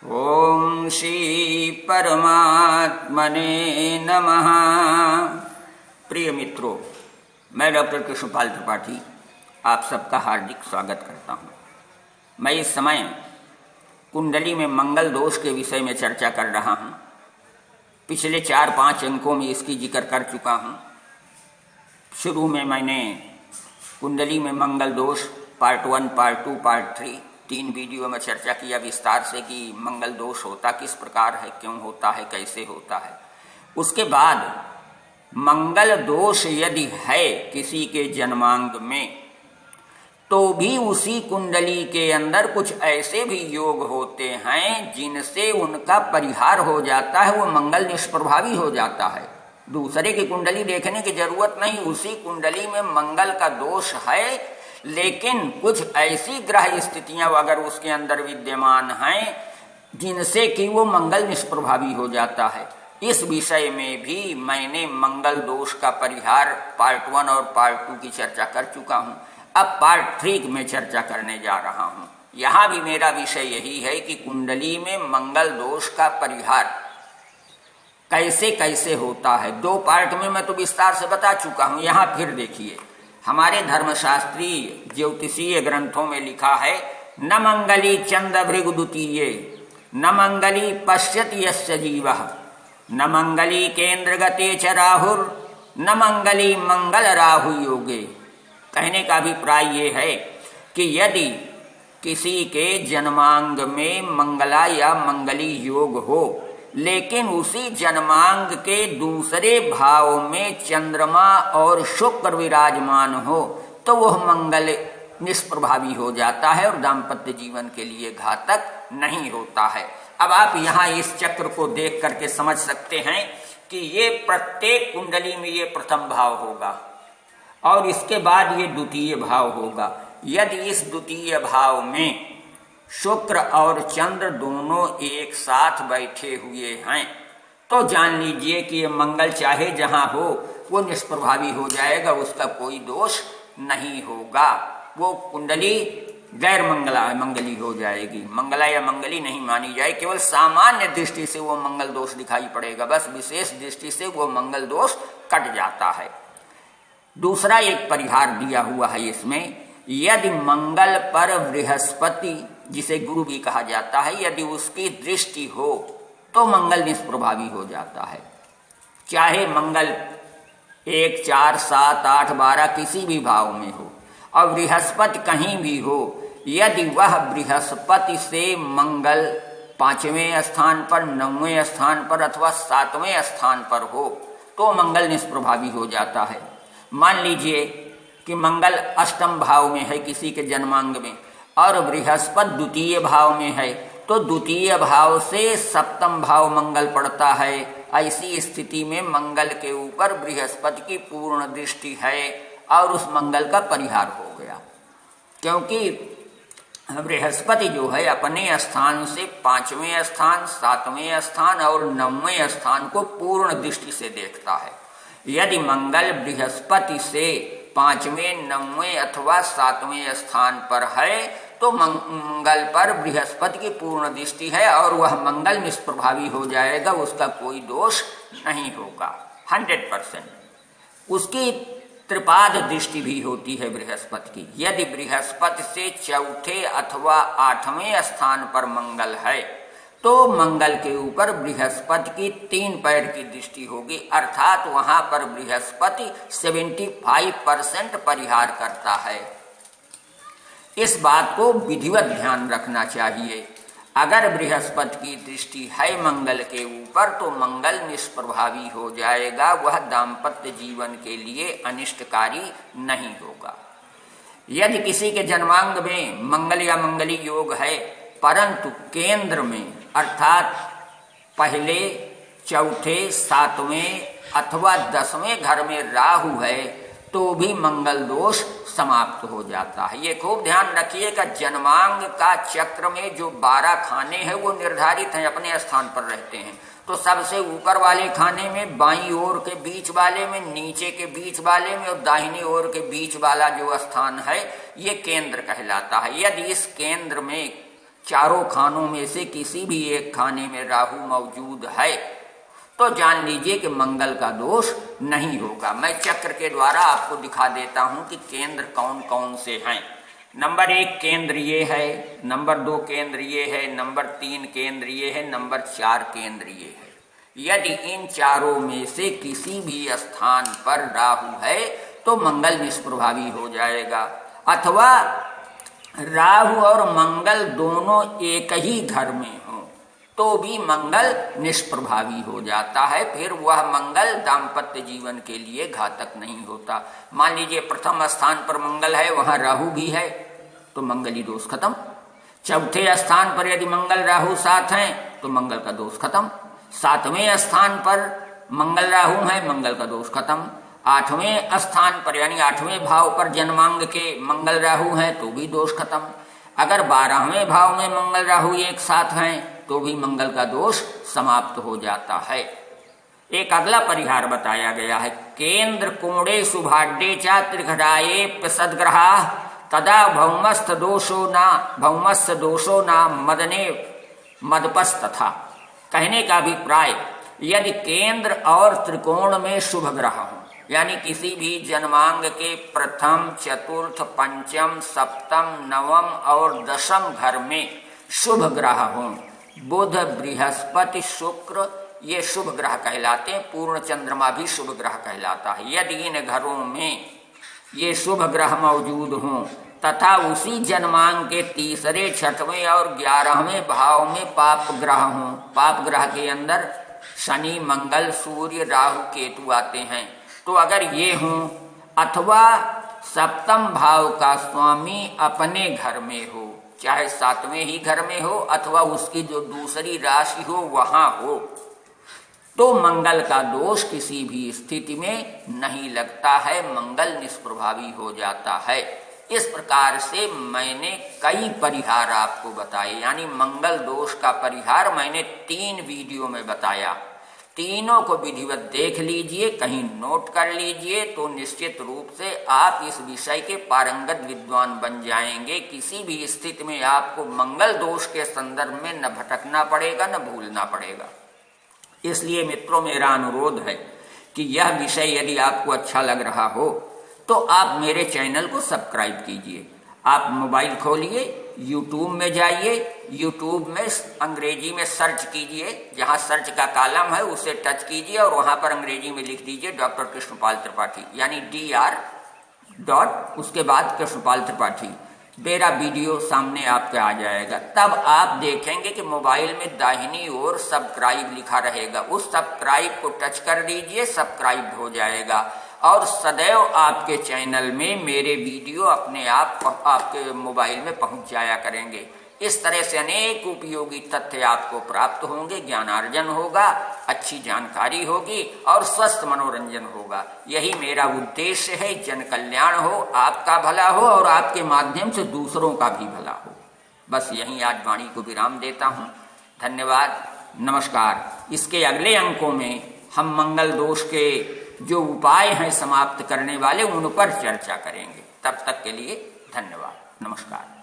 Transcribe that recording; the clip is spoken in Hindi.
ओम श्री परमात्मने नमः। प्रिय मित्रों, मैं डॉक्टर कृष्णपाल त्रिपाठी आप सबका हार्दिक स्वागत करता हूँ। मैं इस समय कुंडली में मंगल दोष के विषय में चर्चा कर रहा हूँ। पिछले 4-5 अंकों में इसकी जिक्र कर चुका हूँ। शुरू में मैंने कुंडली में मंगल दोष पार्ट 1, पार्ट 2, पार्ट 3 3 वीडियो में चर्चा किया विस्तार से कि मंगल दोष होता किस प्रकार है, क्यों होता है, कैसे होता है। उसके बाद मंगल दोष यदि है किसी के जन्मांग में तो भी उसी कुंडली के अंदर कुछ ऐसे भी योग होते हैं जिनसे उनका परिहार हो जाता है, वो मंगल निष्प्रभावी हो जाता है। दूसरे की कुंडली देखने की जरूरत नहीं, उसी कुंडली में मंगल का दोष है, लेकिन कुछ ऐसी ग्रह स्थितियां अगर उसके अंदर विद्यमान हैं जिनसे कि वो मंगल निष्प्रभावी हो जाता है। इस विषय में भी मैंने मंगल दोष का परिहार पार्ट 1 और पार्ट 2 की चर्चा कर चुका हूं। अब पार्ट 3 में चर्चा करने जा रहा हूं। यहां भी मेरा विषय यही है कि कुंडली में मंगल दोष का परिहार कैसे कैसे होता है। 2 पार्ट में मैं तो विस्तार से बता चुका हूं। यहां फिर देखिए, हमारे धर्मशास्त्रीय ज्योतिषीय ग्रंथों में लिखा है, न मंगली चंद्र भृगु द्वितीये, न मंगली पश्यति यस्य जीवः, न मंगली केंद्र गते च राहुर, न मंगली मंगल राहु योगे। कहने का अभिप्राय ये है कि यदि किसी के जन्मांग में मंगला या मंगली योग हो, लेकिन उसी जन्मांग के दूसरे भाव में चंद्रमा और शुक्र विराजमान हो तो वह मंगल निष्प्रभावी हो जाता है और दाम्पत्य जीवन के लिए घातक नहीं होता है। अब आप यहाँ इस चक्र को देख करके समझ सकते हैं कि ये प्रत्येक कुंडली में ये प्रथम भाव होगा और इसके बाद ये द्वितीय भाव होगा। यदि इस द्वितीय भाव में शुक्र और चंद्र दोनों एक साथ बैठे हुए हैं तो जान लीजिए कि ये मंगल चाहे जहां हो वो निष्प्रभावी हो जाएगा, उसका कोई दोष नहीं होगा। वो कुंडली गैर मंगली हो जाएगी, मंगला या मंगली नहीं मानी जाए। केवल सामान्य दृष्टि से वो मंगल दोष दिखाई पड़ेगा, बस विशेष दृष्टि से वो मंगल दोष कट जाता है। दूसरा एक परिहार दिया हुआ है इसमें, यदि मंगल पर बृहस्पति जिसे गुरु भी कहा जाता है, यदि उसकी दृष्टि हो तो मंगल निष्प्रभावी हो जाता है। चाहे मंगल 1, 4, 7, 8, 12 किसी भी भाव में हो और बृहस्पति कहीं भी हो, यदि वह बृहस्पति से मंगल 5वें स्थान पर, 9वें स्थान पर अथवा 7वें स्थान पर हो तो मंगल निष्प्रभावी हो जाता है। मान लीजिए कि मंगल अष्टम भाव में है किसी के जन्मांग में और बृहस्पति द्वितीय भाव में है, तो द्वितीय भाव से सप्तम भाव मंगल पड़ता है। ऐसी स्थिति में मंगल के ऊपर बृहस्पति की पूर्ण दृष्टि है और उस मंगल का परिहार हो गया, क्योंकि बृहस्पति जो है अपने स्थान से 5वें स्थान, 7वें स्थान और 9वें स्थान को पूर्ण दृष्टि से देखता है। यदि मंगल बृहस्पति से 5वें, 9वें अथवा 7वें स्थान पर है तो मंगल पर बृहस्पति की पूर्ण दृष्टि है और वह मंगल निष्प्रभावी हो जाएगा, उसका कोई दोष नहीं होगा 100%। उसकी त्रिपाद दृष्टि भी होती है बृहस्पति की। यदि बृहस्पति से 4थे अथवा 8वें स्थान पर मंगल है तो मंगल के ऊपर बृहस्पति की 3 पैर की दृष्टि होगी, अर्थात वहां पर बृहस्पति 75% परिहार करता है। इस बात को विधिवत ध्यान रखना चाहिए। अगर बृहस्पति की दृष्टि है मंगल के ऊपर तो मंगल निष्प्रभावी हो जाएगा, वह दाम्पत्य जीवन के लिए अनिष्टकारी नहीं होगा। यदि किसी के जन्मांग में मंगल या मंगली योग है परंतु केंद्र में अर्थात पहले, 4थे, 7वें अथवा 10वें घर में राहु है तो भी मंगल दोष समाप्त हो जाता है। ये खूब ध्यान रखिएगा, जन्मांग का चक्र में जो 12 खाने हैं वो निर्धारित हैं, अपने स्थान पर रहते हैं। तो सबसे ऊपर वाले खाने में, बाईं ओर के बीच वाले में, नीचे के बीच वाले में और दाहिनी ओर के बीच वाला जो स्थान है ये केंद्र कहलाता है। यदि इस केंद्र में चारों खानों में से किसी भी एक खाने में राहु मौजूद है तो जान लीजिए कि मंगल का दोष नहीं होगा। मैं चक्र के द्वारा आपको दिखा देता हूं कि केंद्र कौन कौन से हैं। नंबर 1 केंद्र ये है, नंबर 2 केंद्र ये है, नंबर 3 केंद्र ये है, नंबर 4 केंद्र ये है। यदि इन चारों में से किसी भी स्थान पर राहु है तो मंगल निष्प्रभावी हो जाएगा, अथवा राहु और मंगल दोनों एक ही घर में हो तो भी मंगल निष्प्रभावी हो जाता है। फिर वह मंगल दाम्पत्य जीवन के लिए घातक नहीं होता। मान लीजिए प्रथम स्थान पर मंगल है, वहां राहु भी है तो मंगली दोष खत्म। चौथे स्थान पर यदि मंगल राहु साथ हैं तो मंगल का दोष खत्म। 7वें स्थान पर मंगल राहु है, मंगल का दोष खत्म। 8वें स्थान पर यानी 8वें भाव पर जन्मांग के मंगल राहु हैं तो भी दोष खत्म। अगर 12वें भाव में मंगल राहु एक साथ हैं तो भी मंगल का दोष समाप्त हो जाता है। एक अगला परिहार बताया गया है, केंद्र कोणे शुभाड्डे च त्रिघटाये सद्ग्रहा तदा भौमस्थ दोषो न मदने मदपस तथा। कहने का अभिप्राय, यदि केंद्र और त्रिकोण में शुभ ग्रह हो, यानी किसी भी जन्मांग के प्रथम, चतुर्थ, पंचम, सप्तम, नवम और दशम घर में शुभ ग्रह हों, बुध, बृहस्पति, शुक्र, ये शुभ ग्रह कहलाते हैं। पूर्ण चंद्रमा भी शुभ ग्रह कहलाता है। यदि इन घरों में ये शुभ ग्रह मौजूद हों तथा उसी जन्मांग के तीसरे, छठवें और 11वें भाव में पाप ग्रह हों, पाप ग्रह के अंदर शनि, मंगल, सूर्य, राहु, केतु आते हैं, तो अगर ये हों, अथवा सप्तम भाव का स्वामी अपने घर में हो, चाहे 7वें ही घर में हो अथवा उसकी जो दूसरी राशि हो वहां हो, तो मंगल का दोष किसी भी स्थिति में नहीं लगता है, मंगल निष्प्रभावी हो जाता है। इस प्रकार से मैंने कई परिहार आपको बताए, यानी मंगल दोष का परिहार मैंने 3 वीडियो में बताया। तीनों को विधिवत देख लीजिए, कहीं नोट कर लीजिए, तो निश्चित रूप से आप इस विषय के पारंगत विद्वान बन जाएंगे। किसी भी स्थिति में आपको मंगल दोष के संदर्भ में न भटकना पड़ेगा, न भूलना पड़ेगा। इसलिए मित्रों, मेरा अनुरोध है कि यह विषय यदि आपको अच्छा लग रहा हो तो आप मेरे चैनल को सब्सक्राइब कीजिए। आप मोबाइल खोलिए, यूट्यूब में जाइए, यूट्यूब में अंग्रेजी में सर्च कीजिए, जहां सर्च का कॉलम है उसे टच कीजिए और वहां पर अंग्रेजी में लिख दीजिए डॉक्टर कृष्णपाल त्रिपाठी, यानी DR. उसके बाद कृष्णपाल त्रिपाठी। मेरा वीडियो सामने आपके आ जाएगा। तब आप देखेंगे कि मोबाइल में दाहिनी ओर सब्सक्राइब लिखा रहेगा, उस सब्सक्राइब को टच कर दीजिए, सब्सक्राइब हो जाएगा और सदैव आपके चैनल में मेरे वीडियो अपने आप आपके मोबाइल में पहुंच जाया करेंगे। इस तरह से अनेक उपयोगी तथ्य आपको प्राप्त होंगे, ज्ञानार्जन होगा, अच्छी जानकारी होगी और स्वस्थ मनोरंजन होगा। यही मेरा उद्देश्य है, जन कल्याण हो, आपका भला हो और आपके माध्यम से दूसरों का भी भला हो। बस यहीं आज वाणी को विराम देता हूँ। धन्यवाद, नमस्कार। इसके अगले अंकों में हम मंगल दोष के जो उपाय हैं समाप्त करने वाले, उन पर चर्चा करेंगे। तब तक के लिए धन्यवाद, नमस्कार।